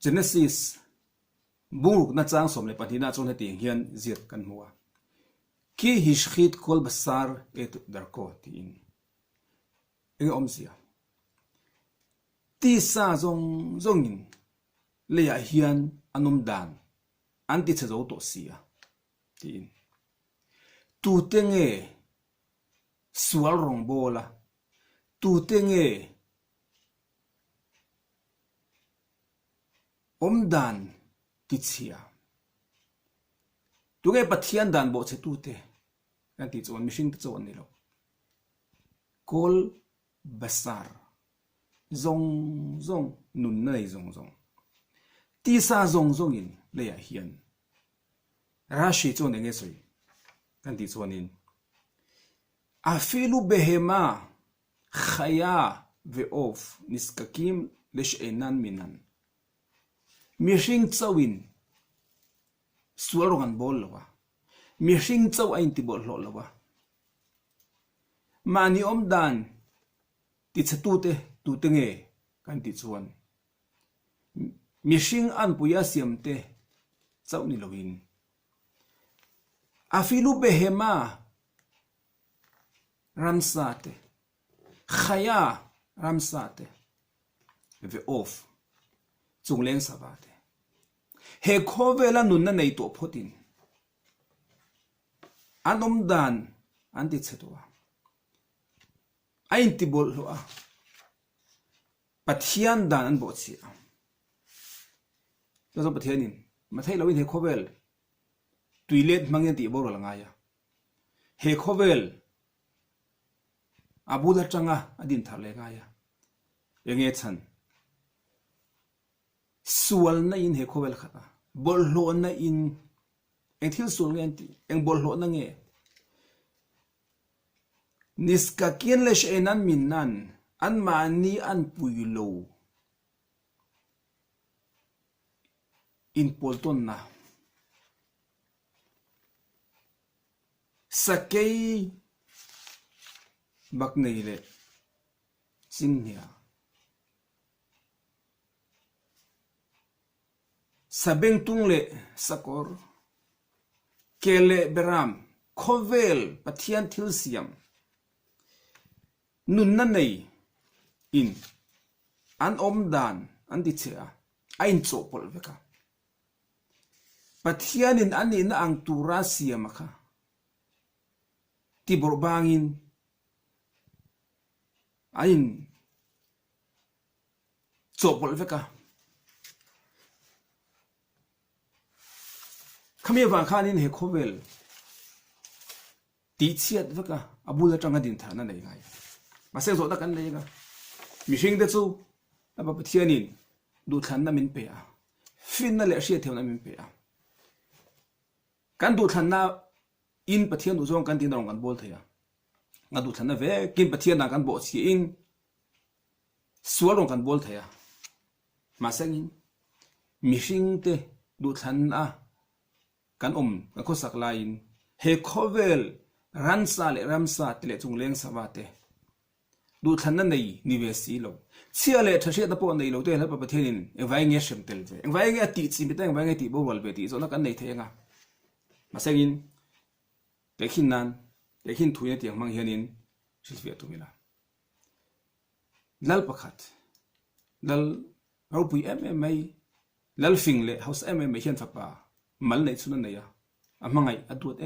Genesis bung na chang som le pathina chon heti hian zir kan hua ki hishkhit kol basar et darko tin eng omsia ti sa zong in le ya hian anum dan anti chazo to sia tin tu tenge sual rong bola tu tenge dan ti chia tu ge pathian dan bo che tu te kan ti chon mishing te chon ni lo kol basar zong nun nei zong ti sa zong in le ya hian rashi chon nge soi kan ti chon in afilu behema khaya ve'of niskakim leshenan minan mishing chawin suarongan bol lawa mishing chaw ain ti bol lo lawa mani dan ti chatute tu tenge kan ti chuan mishing an puya siamte chaw ni lovin afilu behema ramsate khaya ramsate ve off chungleng sabate he khovela nunna nei to photin anom dan anti chetwa ain ti bol lo a pathian dan an bo chi a zo pathianin mathai lawin he khovel tuilet mangen ti bor la ngaya he khovel abula changa adin thale ngaya enge chan sual na in he khovel khata bol lo na in eng thil sul ngen ti eng bol lo na nge niska kien le shenan minnan an mani an puilo in polton na sakei bak nei le sinhia sabeng tung le sakor kele beram khovel pathian thil siam nun na nei in an dan an di chea ain cho pol veka pathian in an in ang tura siam kha ti borbangin ain cho pol veka khamia wa khanin he khovel ti chiat veka abula tanga din thana nei ngai maseng zo da kan lega mishing de chu aba pathianin du thlan na min pe a fin na le sia theuna min pe a kan du thlan na in pathian du zong kan tin rong kan bol thaya nga du thlan na ve kin pathian na kan bo chi in suarong kan bol thaya maseng in mishing te du thlan a kan kan ko sak lain he khovel ransa le ramsa tile chungleng sawate du thlanna nei niwesi lo chia le thase da po nei lo te la pa pathianin engwai nge shem tel ve engwai nge ti chi bita engwai nge ti bo wal be ti zo na kan nei thenga masengin tekhin nan tekhin thuye tiang mang hianin silfia tumila lal pakhat lal ropui mai lal fing le house mai hian fa pa mal nei chuna nei a amangai adut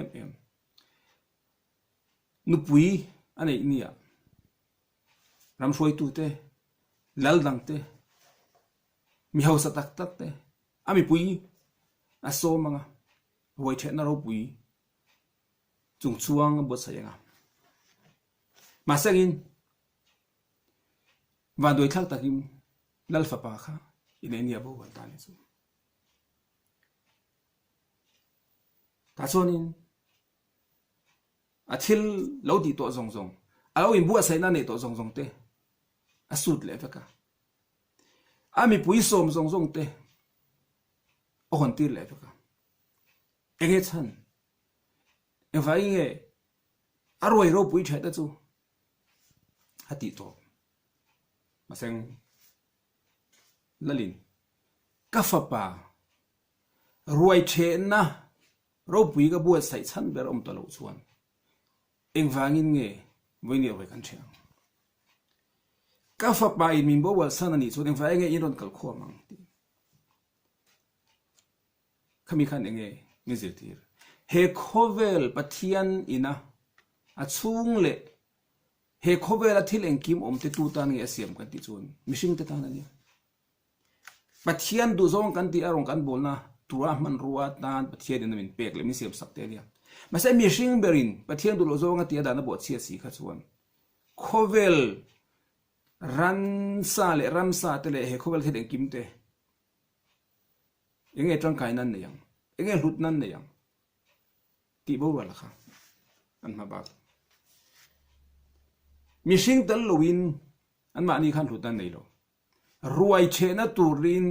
nupui anei nia ram shoi tu te lal dang te mi hausa tak te ami pui aso manga wai the na ro pui chung chuang bo sayanga masangin wa doi thak takim lal fa pa kha in enia bo wal ta ni chu ta chonin athil lodi to zong alo in bua sai na ne to zong te asut le veka ami pui som zong te o hon tir le veka enge chan e vai nge aroi ro pui thai ta chu hati to maseng lalin ka fa pa ruai the na ro pui ka buat sai chan ber om to lo chuan eng wangin nge voini oi kan thiang ka fa pa in min bo wal san ani chu eng fa nge in ron kal kho mang ti khami khan nge nge zirtir he khovel pathian ina a chung le he khovel a thil engkim om te tu tan nge asiam kan ti chun mishing te tan ani pathian du zong kan ti arong kan bolna tura man ruwa tan pathian in min pek le mi siam sak te lia ma sai mishing berin pathian du lo zong a ti da na bo chia si kha chuan khovel ran sa le ram sa te le he khovel thil engkim te enge tang kai nan ne yang enge hlut nan ne yang ti bo wala kha an ma ba mishing tal lowin an ma ni khan hlut nan nei lo ruai chena turin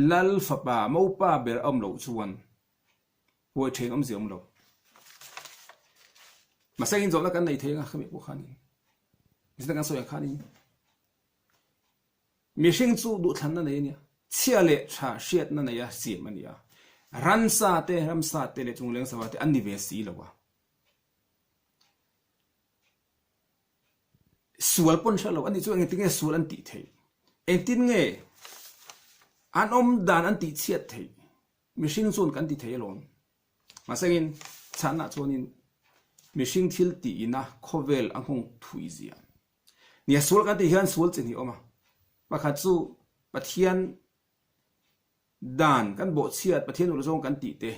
lal fa pa mo pa ber om lo chuan huai chen om ziom lo ma sai in zo la kan nei the nga khami bu khani mi sa kan so yang khani mishing chu du than na nei nia chia le tha shet na na ya si mania ran sa te ram sa te le chung leng sa wa te an ni ve si lo wa sual pon sha lo ani chu ang tinge sual an ti thei en tin nge an om dan an ti chiat thei mishing chun kan ti thei lon ma sangin chana chonin mishing thil ti ina khovel anghong thui zia nia sual kan ti hian sual chen hi oma pakhat chu pathian dan kan bo chiat pathian ul zong kan ti te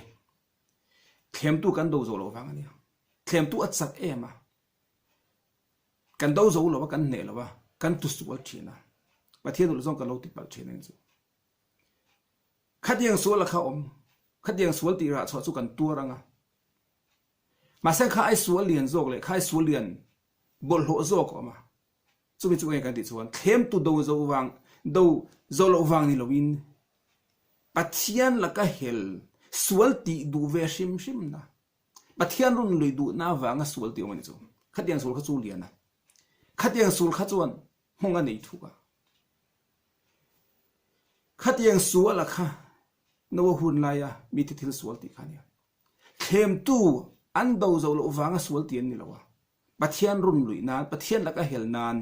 thlem tu kan do zo lo wang ania thlem tu achak ema kan do zo lo kan ne lo wa kan tu sual thina pathian ul zong kan lo ti pal thina chu khatiang sual la kha om khatiang sual ti ra chho chu kan tu ranga ma sang kha ai sual lian zok le khai sual lian bol ho zok oma chu mi chu ngai kan ti chuan thlem tu do zo wang do zo lo wang ni lovin pathian la ka hel sual ti du ve shim shim na pathian run lui du na wanga sual ti omani chu khatiang sul kha chu liana khatiang sul kha chuan honga nei thuka khatiang sual la kha no hun la ya mi ti thil sual ti khania khem tu an do zo lo wanga sual ti ni lawa pathian run lui na pathian la ka hel nan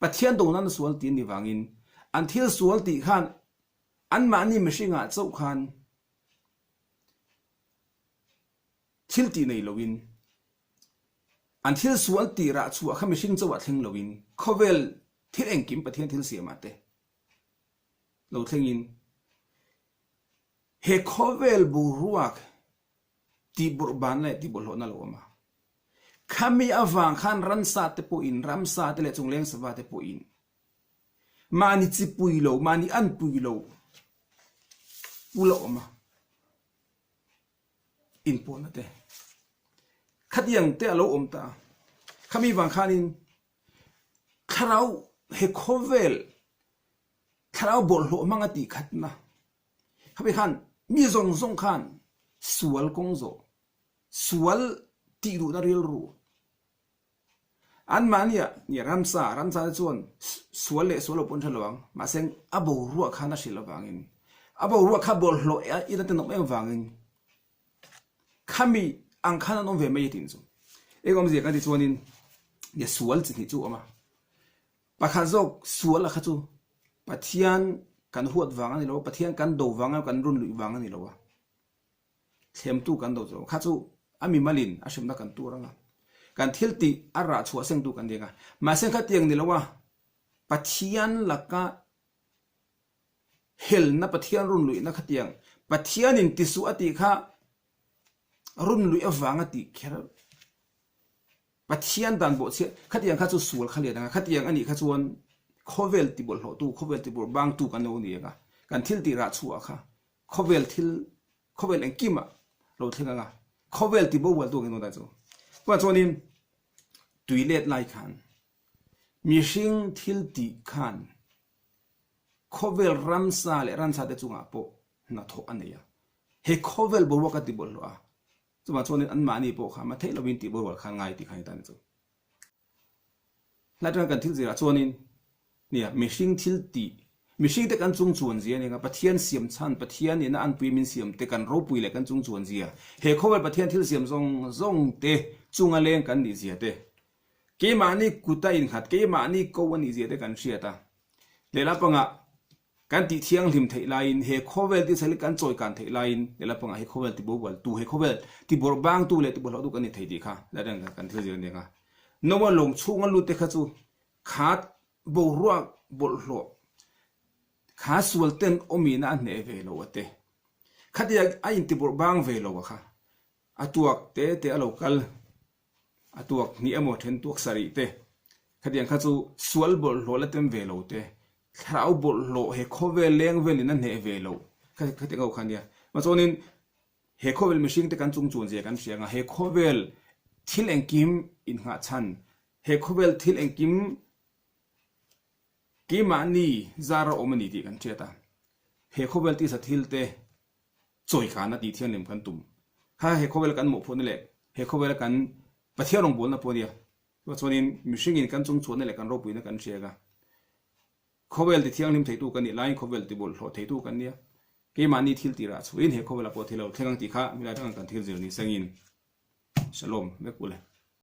pathian do nan sual ti ni wangin an thil sual ti khan an mani mishinga chau khan thil ti nei lovin an thil sual ti ra chu kha mishing chawa thleng lovin khovel thil engkim pathian thil siama te lo thlengin he khovel bu ruak ti burban le ti bol na lo ma khami awang khan ran sa te po in ram sa te le chungleng sawa te po in mani chi pui lo mani an pui lo pulo ma in pon na te khatiang te alo om ta khami wang khanin kharau he khovel kharau bol ho manga ti khatna khabi khan mi zong zong khan sual kong zo sual ti ru na ril ru an mania ni ramsa chuan sual le sual pon thalawang ma seng abo ruwa khana silawangin abo ruwa kha bol hlo ina te no me wangin khami ang khana no ve mai tin chu egom je ka ti chuanin ye sual chi ni chu ama pakha jok sual la kha chu pathian kan huat wanga ni lo pathian kan do wanga kan run lui wanga ni lo wa thlem tu kan do zo kha chu ami malin ashim na kan tu ranga kan thil ti ara chua seng tu kan denga ma seng kha tiang ni lo wa pathian laka hel na pathian run lui na khatiang pathian in tisu ati kha run lui awanga ti kher pathian dan bo che khatiang kha chu sul khale danga khatiang ani kha chuan khovel ti bol ho tu khovel ti bor bang tu kan no ni ga kan thil ti ra chu kha khovel en kima lo thenga nga khovel ti bo wal tu ngeno da chu wa chuanin tuilet lai khan mishing thil ti khan khovel ramsa le ransa te chunga po na tho aneya he khovel bo waka ti bol lo a chuma chonin an mani po kha ma thelo bin ti bol wal kha ngai ti khai tan chu la tang kan thil zira chonin nia mishing thil ti mishing te kan chung chuan zia ni nga pathian siam chan pathian in an pui min siam te kan ro pui le kan chung chuan zia he khowel pathian thil siam zong te chunga leng kan ni zia te ke mani kuta in khat ke mani ko ani zia te kan sia ta le la panga kan ti thiang lim thei lain he khowel ti sali kan choi kan thei lain le la panga he khowel ti bo wal tu he khowel ti bor bang tu le ti bol du kan ni thei di kha la dang kan thil zia ni nga no ma long chunga lu te kha chu khat bo ruak bol hlo khá sual ten omina ne ve lo ate khatia a in ti bor bang ve lo kha atuak te a local atuak ni amo then tuak sari te khatiang kha chu sual bol lo la tem ve lo te thrau bol lo he khovel leng velin an ne ve lo khatiang au khania ma chonin he khovel machine te kan chung chun je kan sianga he khovel thil engkim in nga chan he khovel thil engkim ki mani zara omani ti kan cheta he khobel ti sa thil te choi khana ti thian lem kan tum kha he khobel kan mo phone le he khobel kan pathiarong bol na podia wa chonin mishing in kan chung chone le kan ro puina kan chega khobel ti thiang lim theitu kan ni line khobel ti bol hlo theitu kan nia ki mani thil ti ra chuin he khobel a po thilo thengang ti kha mila tang kan thil zir ni sangin shalom me kule